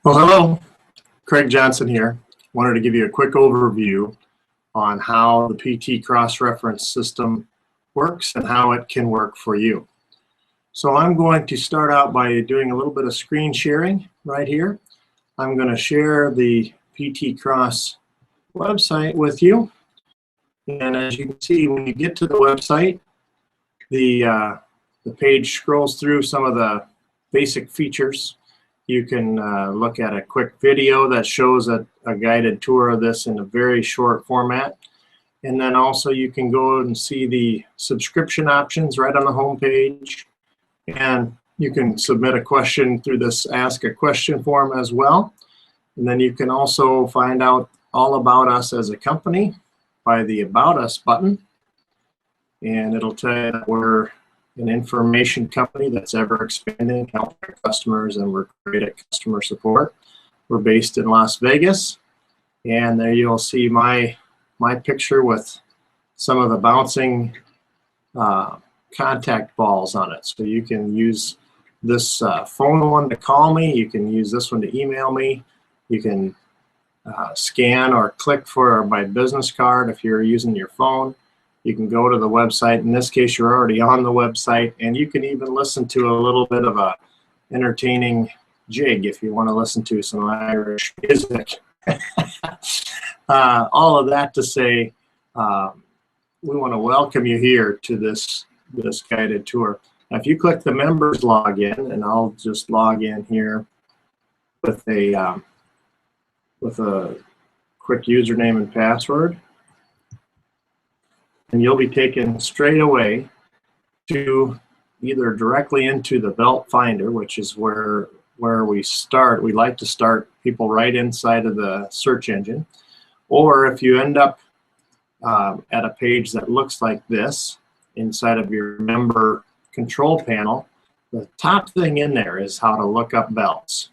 Well, hello, Craig Johnson here. Wanted to give you a quick overview on how the PT cross-reference system works and how it can work for you. So I'm going to start out by doing a little bit of screen sharing right here. I'm going to share the PT Cross website with you. And as you can see, when you get to the website, the page scrolls through some of the basic features. You can look at a quick video that shows a guided tour of this in a very short format. And then also you can go and see the subscription options right on the home page. And you can submit a question through this Ask a Question form as well. And then you can also find out all about us as a company by the About Us button. And it'll tell you that we're an information company that's ever expanding, helping our customers, and we're great at customer support. We're based in Las Vegas, and there you'll see my picture with some of the bouncing contact balls on it. So you can use this phone one to call me, you can use this one to email me, you can scan or click for my business card if you're using your phone. You can go to the website. In this case, you're already on the website, and you can even listen to a little bit of a entertaining jig if you want to listen to some Irish music. All of that to say, we want to welcome you here to this guided tour. Now, if you click the members login, and I'll just log in here with a quick username and password. And you'll be taken straight away to either directly into the Belt Finder, which is where we start. We like to start people right inside of the search engine. Or if you end up at a page that looks like this inside of your member control panel, the top thing in there is how to look up belts.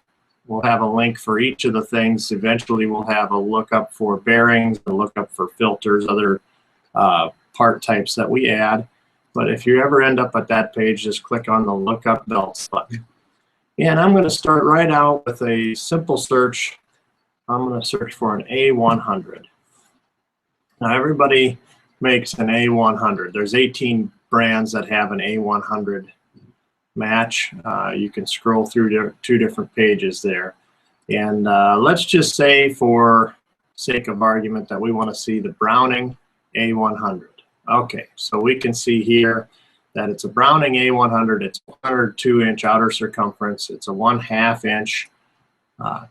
We'll have a link for each of the things. Eventually we'll have a lookup for bearings, a lookup for filters, other part types that we add. But if you ever end up at that page, just click on the Look Up Belts button. And I'm going to start right out with a simple search. I'm going to search for an A100. Now everybody makes an A100. There's 18 brands that have an A100 match. You can scroll through two different pages there. And let's just say, for sake of argument, that we want to see the Browning A100. Okay, so we can see here that it's a Browning A100. It's 102-inch outer circumference. It's a 1/2 inch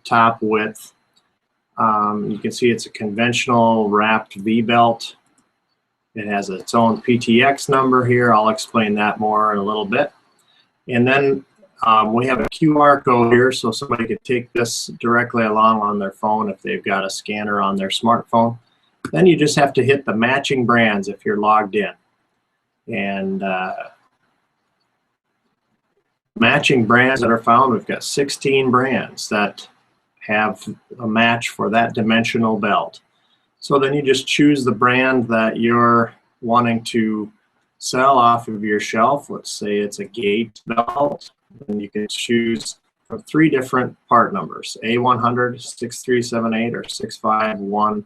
top width. You can see it's a conventional wrapped V-belt. It has its own PTX number here. I'll explain that more in a little bit. And then we have a QR code here, so somebody could take this directly along on their phone if they've got a scanner on their smartphone. Then you just have to hit the matching brands if you're logged in. And matching brands that are found, we've got 16 brands that have a match for that dimensional belt. So then you just choose the brand that you're wanting to sell off of your shelf. Let's say it's a Gate belt, and you can choose from 3 different part numbers: A100, 6378, or 65100.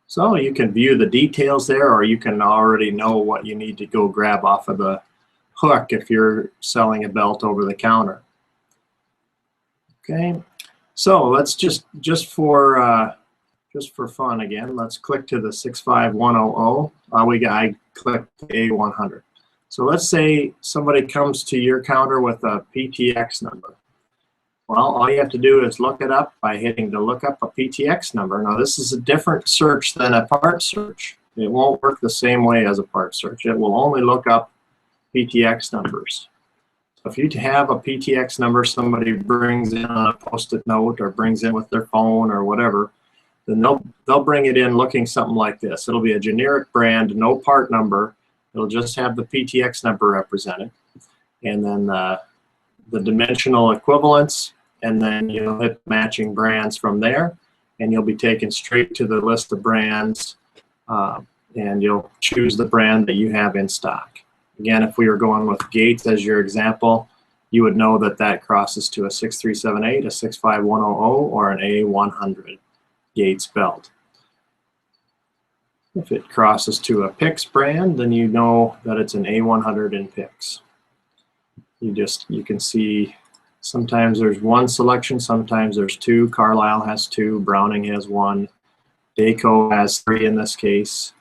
So you can view the details there, or you can already know what you need to go grab off of the hook if you're selling a belt over the counter. Okay, so let's just for fun again, let's click to the 65100. I clicked A100. So let's say somebody comes to your counter with a PTX number. Well, all you have to do is look it up by hitting the Look Up a PTX number. Now, this is a different search than a part search. It won't work the same way as a part search. It will only look up PTX numbers. So if you have a PTX number somebody brings in on a Post-it note or brings in with their phone or whatever, then they'll bring it in looking something like this. It'll be a generic brand, no part number. It'll just have the PTX number represented. And then the dimensional equivalents, and then you'll hit matching brands from there, and you'll be taken straight to the list of brands, and you'll choose the brand that you have in stock. Again, if we were going with Gates as your example, you would know that that crosses to a 6378, a 65100, or an A100 Gates belt. If it crosses to a PIX brand, then you know that it's an A100 in PIX. You can see sometimes there's one selection, sometimes there's two. Carlisle has two, Browning has one, Dayco has three in this case.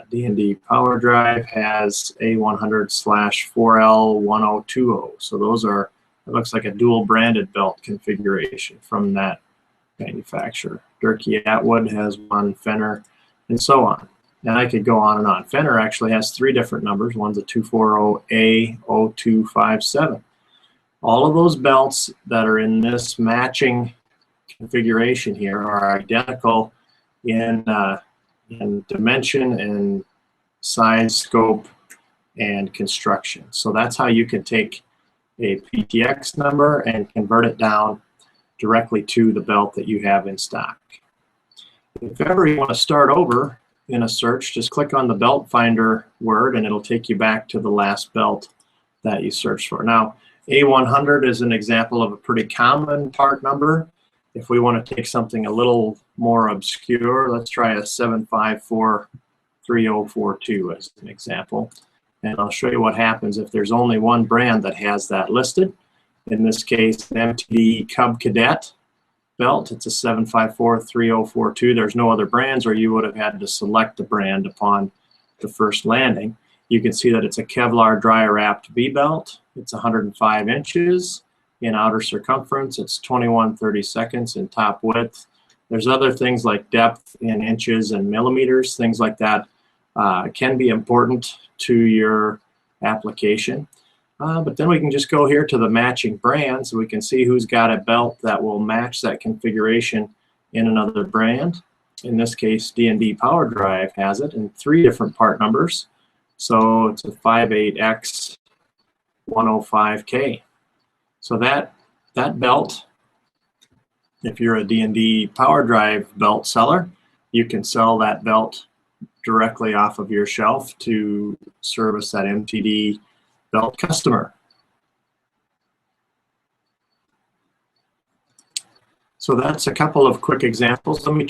D&D Power Drive has A100/4L1020. So those are, it looks like a dual branded belt configuration from that manufacturer. Durkee Atwood has one, Fenner, and so on. And I could go on and on. Fenner actually has three different numbers. One's a 240A0257. All of those belts that are in this matching configuration here are identical in dimension and size, scope, and construction. So that's how you can take a PTX number and convert it down directly to the belt that you have in stock. If ever you want to start over in a search, just click on the belt finder word and it'll take you back to the last belt that you searched for. Now, A100 is an example of a pretty common part number. If we want to take something a little more obscure, let's try a 7543042 as an example. And I'll show you what happens if there's only one brand that has that listed. In this case, an MTD Cub Cadet belt. It's a 7543042. There's no other brands, or you would have had to select the brand upon the first landing. You can see that it's a Kevlar dry wrapped V belt. It's 105 inches in outer circumference. It's 21/32 in top width. There's other things like depth in inches and millimeters. Things like that can be important to your application. But then we can just go here to the matching brands. We can see who's got a belt that will match that configuration in another brand. In this case, D&D Power Drive has it in three different part numbers. So it's a 58X105K. So that belt, if you're a D&D Power Drive belt seller, you can sell that belt directly off of your shelf to service that MTD belt customer. So that's a couple of quick examples. Let me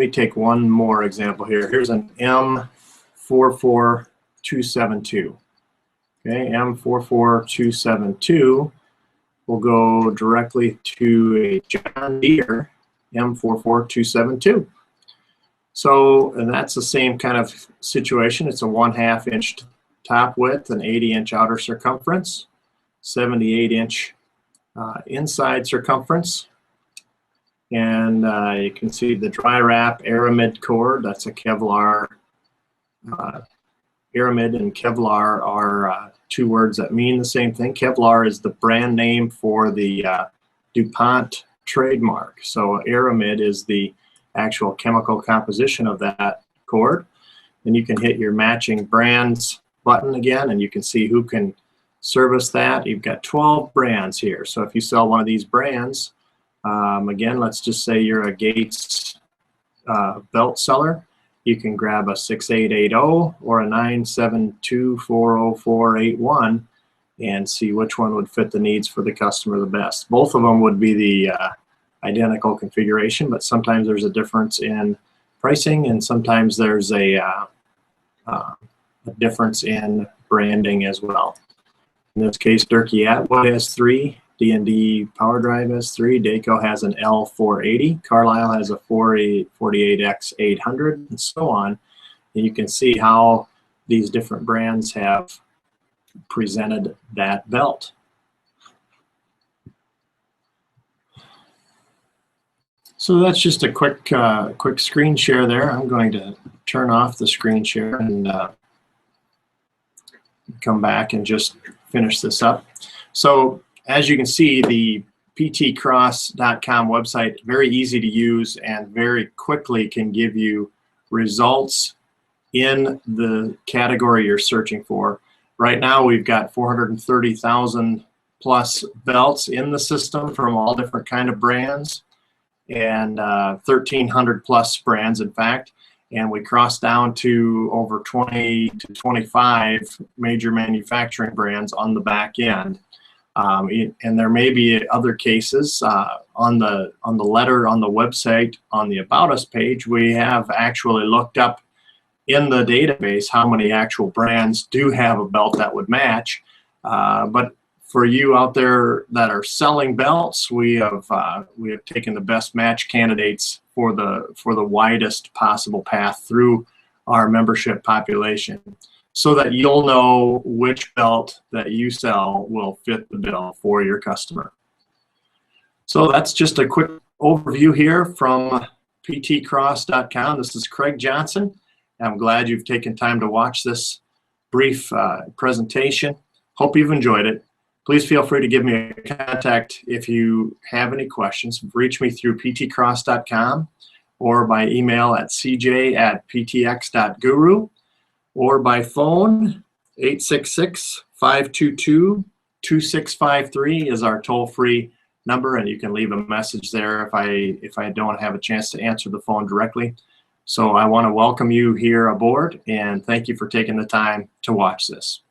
take one more example here. Here's an M44272. Okay, M44272 will go directly to a John Deere M44272. So, and that's the same kind of situation. It's a 1/2 inch top width, an 80-inch outer circumference, 78-inch inside circumference. And you can see the dry wrap Aramid cord. That's a Kevlar. Aramid and Kevlar are two words that mean the same thing. Kevlar is the brand name for the DuPont trademark. So Aramid is the actual chemical composition of that cord. Then you can hit your matching brands button again, and you can see who can service that. You've got 12 brands here. So if you sell one of these brands, again, let's just say you're a Gates belt seller, you can grab a 6880 or a 972-40481 and see which one would fit the needs for the customer the best. Both of them would be the identical configuration, but sometimes there's a difference in pricing, and sometimes there's a difference in branding as well. In this case, Durkee Atwood has 3, D&D Power Drive has 3, Dayco has an L480, Carlisle has a 48X800, and so on. And you can see how these different brands have presented that belt. So that's just a quick screen share there. I'm going to turn off the screen share and come back and just finish this up. So as you can see, the ptcross.com website, very easy to use and very quickly can give you results in the category you're searching for. Right now we've got 430,000 plus belts in the system from all different kind of brands, and 1,300 plus brands in fact, and we crossed down to over 20 to 25 major manufacturing brands on the back end. And there may be other cases on the letter on the website on the About Us page. We have actually looked up in the database how many actual brands do have a belt that would match. But for you out there that are selling belts, we have taken the best match candidates for the widest possible path through our membership population, so that you'll know which belt that you sell will fit the bill for your customer. So that's just a quick overview here from ptcross.com. This is Craig Johnson. I'm glad you've taken time to watch this brief presentation. Hope you've enjoyed it. Please feel free to give me a contact if you have any questions. Reach me through ptcross.com or by email at cj@ptx.guru. or by phone, 866-522-2653 is our toll-free number, and you can leave a message there if I don't have a chance to answer the phone directly. So I want to welcome you here aboard, and thank you for taking the time to watch this.